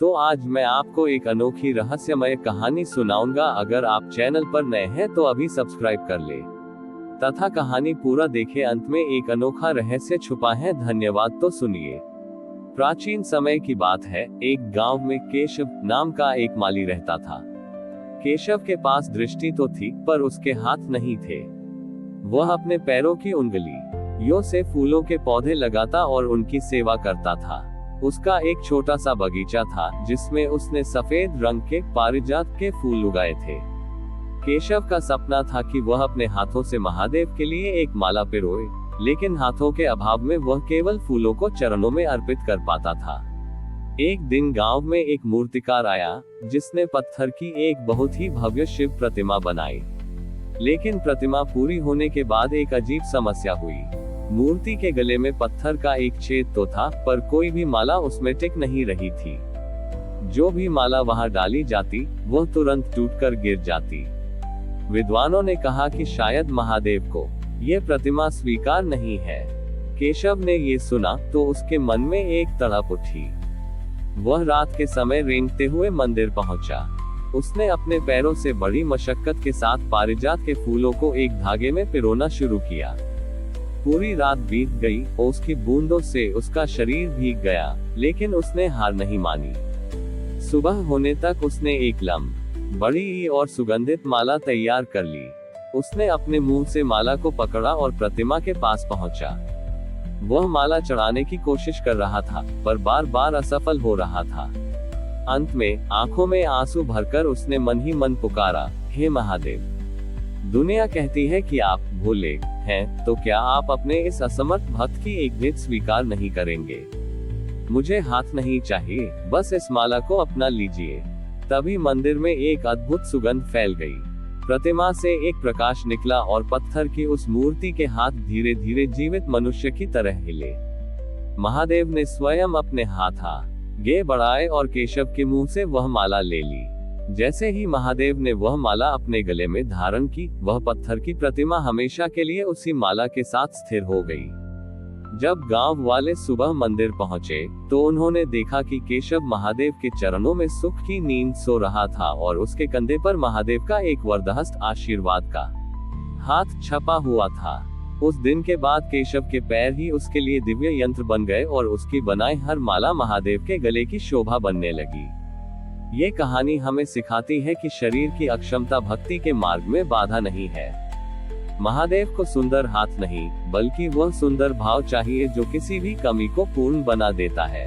तो आज मैं आपको एक अनोखी रहस्यमय कहानी सुनाऊंगा। अगर आप चैनल पर नए हैं तो अभी सब्सक्राइब कर ले तथा कहानी पूरा देखें। अंत में एक अनोखा रहस्य छुपा है। धन्यवाद। तो सुनिए। प्राचीन समय की बात है। एक गांव में केशव नाम का एक माली रहता था। केशव के पास दृष्टि तो थी, पर उसके हाथ नहीं थे। वह अपने पैरों की उंगलियों से फूलों के पौधे लगाता और उनकी सेवा करता था। उसका एक छोटा सा बगीचा था, जिसमें उसने सफेद रंग के पारिजात के फूल उगाए थे। केशव का सपना था कि वह अपने हाथों से महादेव के लिए एक माला पिरोए, लेकिन हाथों के अभाव में वह केवल फूलों को चरणों में अर्पित कर पाता था। एक दिन गांव में एक मूर्तिकार आया, जिसने पत्थर की एक बहुत ही भव्य शिव प्रतिमा बनाई। लेकिन प्रतिमा पूरी होने के बाद एक अजीब समस्या हुई। मूर्ति के गले में पत्थर का एक छेद तो था, पर कोई भी माला उसमें टिक नहीं रही थी। जो भी माला वहां डाली जाती, वह तुरंत टूटकर गिर जाती। विद्वानों ने कहा कि शायद महादेव को यह प्रतिमा स्वीकार नहीं है। केशव ने ये सुना तो उसके मन में एक तड़प उठी। वह रात के समय रेंगते हुए मंदिर पहुंचा। उसने अपने पैरों से बड़ी मशक्कत के साथ पारिजात के फूलों को एक धागे में पिरोना शुरू किया। पूरी रात बीत गई और उसकी बूंदों से उसका शरीर भीग गया, लेकिन उसने हार नहीं मानी। सुबह होने तक उसने एक बड़ी और सुगंधित माला तैयार कर ली। उसने अपने मुंह से माला को पकड़ा और प्रतिमा के पास पहुंचा। वह माला चढ़ाने की कोशिश कर रहा था, पर बार बार असफल हो रहा था। अंत में आंखों में आंसू भरकर उसने मन ही मन पुकारा, हे महादेव, दुनिया कहती है कि आप भोले हैं, तो क्या आप अपने इस असमर्थ भक्त की एक भेंट स्वीकार नहीं करेंगे? मुझे हाथ नहीं चाहिए, बस इस माला को अपना लीजिए। तभी मंदिर में एक अद्भुत सुगंध फैल गई। प्रतिमा से एक प्रकाश निकला और पत्थर की उस मूर्ति के हाथ धीरे धीरे जीवित मनुष्य की तरह हिले। महादेव ने स्वयं अपने हाथ आगे बढ़ाए और केशव के मुंह से वह माला ले ली। जैसे ही महादेव ने वह माला अपने गले में धारण की, वह पत्थर की प्रतिमा हमेशा के लिए उसी माला के साथ स्थिर हो गई। जब गांव वाले सुबह मंदिर पहुंचे, तो उन्होंने देखा कि केशव महादेव के चरणों में सुख की नींद सो रहा था और उसके कंधे पर महादेव का एक वरदहस्त आशीर्वाद का हाथ छपा हुआ था। उस दिन के बाद केशव के पैर ही उसके लिए दिव्य यंत्र बन गए और उसकी बनाई हर माला महादेव के गले की शोभा बनने लगी। ये कहानी हमें सिखाती है कि शरीर की अक्षमता भक्ति के मार्ग में बाधा नहीं है। महादेव को सुंदर हाथ नहीं, बल्कि वह सुंदर भाव चाहिए जो किसी भी कमी को पूर्ण बना देता है।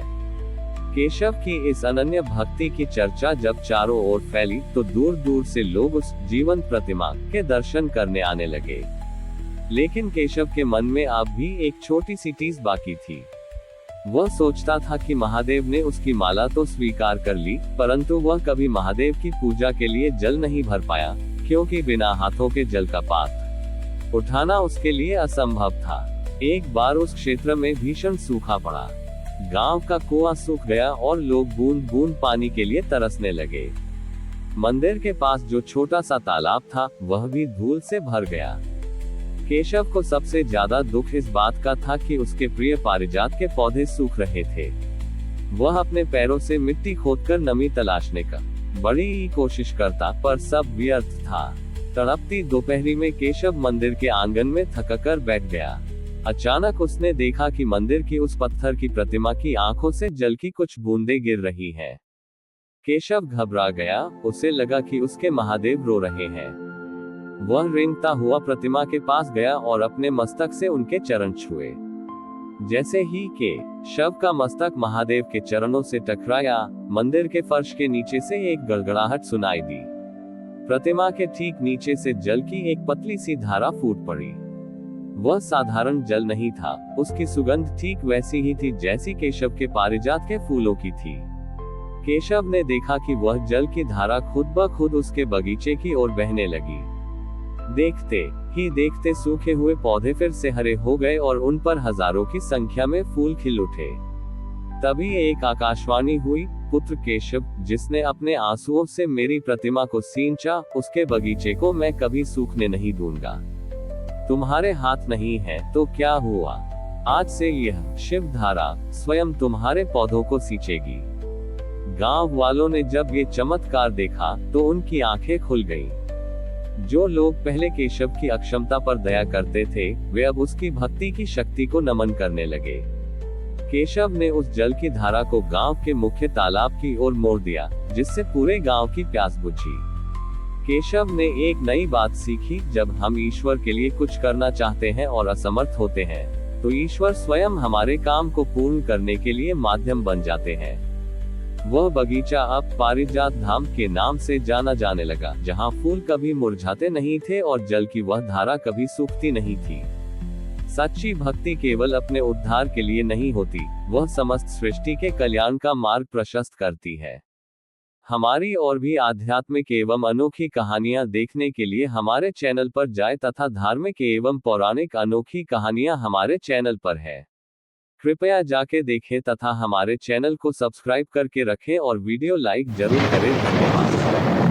केशव की इस अनन्य भक्ति की चर्चा जब चारों ओर फैली, तो दूर दूर से लोग उस जीवंत प्रतिमा के दर्शन करने आने लगे। लेकिन केशव के मन में अब भी एक छोटी सी चीज बाकी थी। वह सोचता था कि महादेव ने उसकी माला तो स्वीकार कर ली, परंतु वह कभी महादेव की पूजा के लिए जल नहीं भर पाया, क्योंकि बिना हाथों के जल का पात्र उठाना उसके लिए असंभव था। एक बार उस क्षेत्र में भीषण सूखा पड़ा। गांव का कुआं सूख गया और लोग बूंद बूंद पानी के लिए तरसने लगे। मंदिर के पास जो छोटा सा तालाब था, वह भी धूल से भर गया। केशव को सबसे ज्यादा दुख इस बात का था कि उसके प्रिय पारिजात के पौधे सूख रहे थे। वह अपने पैरों से मिट्टी खोदकर नमी तलाशने का बड़ी ही कोशिश करता, पर सब व्यर्थ था। तड़पती दोपहरी में केशव मंदिर के आंगन में थककर बैठ गया। अचानक उसने देखा कि मंदिर की उस पत्थर की प्रतिमा की आंखों से जल की कुछ बूंदें गिर रही हैं। केशव घबरा गया। उसे लगा कि उसके महादेव रो रहे हैं। वह रेंगता हुआ प्रतिमा के पास गया और अपने मस्तक से उनके चरण छुए। जैसे ही के शव का मस्तक महादेव के चरणों से टकराया, मंदिर के फर्श के नीचे से एक गड़गड़ाहट सुनाई दी। प्रतिमा के ठीक नीचे से जल की एक पतली सी धारा फूट पड़ी। वह साधारण जल नहीं था, उसकी सुगंध ठीक वैसी ही थी जैसी केशव के पारिजात के फूलों की थी। केशव ने देखा कि वह जल की धारा खुद ब खुद उसके बगीचे की ओर बहने लगी। देखते ही देखते सूखे हुए पौधे फिर से हरे हो गए और उन पर हजारों की संख्या में फूल खिल उठे। तभी एक आकाशवाणी हुई, पुत्र केशव, जिसने अपने आंसुओं से मेरी प्रतिमा को सींचा, उसके बगीचे को मैं कभी सूखने नहीं दूंगा। तुम्हारे हाथ नहीं है तो क्या हुआ? आज से यह शिव धारा स्वयं तुम्हारे पौधों को सींचेगी। गांव वालों ने जब ये चमत्कार देखा तो उनकी आंखें खुल गईं। जो लोग पहले केशव की अक्षमता पर दया करते थे, वे अब उसकी भक्ति की शक्ति को नमन करने लगे। केशव ने उस जल की धारा को गांव के मुख्य तालाब की ओर मोड़ दिया, जिससे पूरे गांव की प्यास बुझी। केशव ने एक नई बात सीखी, जब हम ईश्वर के लिए कुछ करना चाहते हैं और असमर्थ होते हैं, तो ईश्वर स्वयं हमारे काम को पूर्ण करने के लिए माध्यम बन जाते हैं। वह बगीचा अब पारिजात धाम के नाम से जाना जाने लगा, जहां फूल कभी मुरझाते नहीं थे और जल की वह धारा कभी सूखती नहीं थी। सच्ची भक्ति केवल अपने उद्धार के लिए नहीं होती, वह समस्त सृष्टि के कल्याण का मार्ग प्रशस्त करती है। हमारी और भी आध्यात्मिक एवं अनोखी कहानियां देखने के लिए हमारे चैनल पर जाएं तथा धार्मिक एवं पौराणिक अनोखी कहानियां हमारे चैनल पर है। कृपया जाके देखें तथा हमारे चैनल को सब्सक्राइब करके रखें और वीडियो लाइक जरूर करें। धन्यवाद।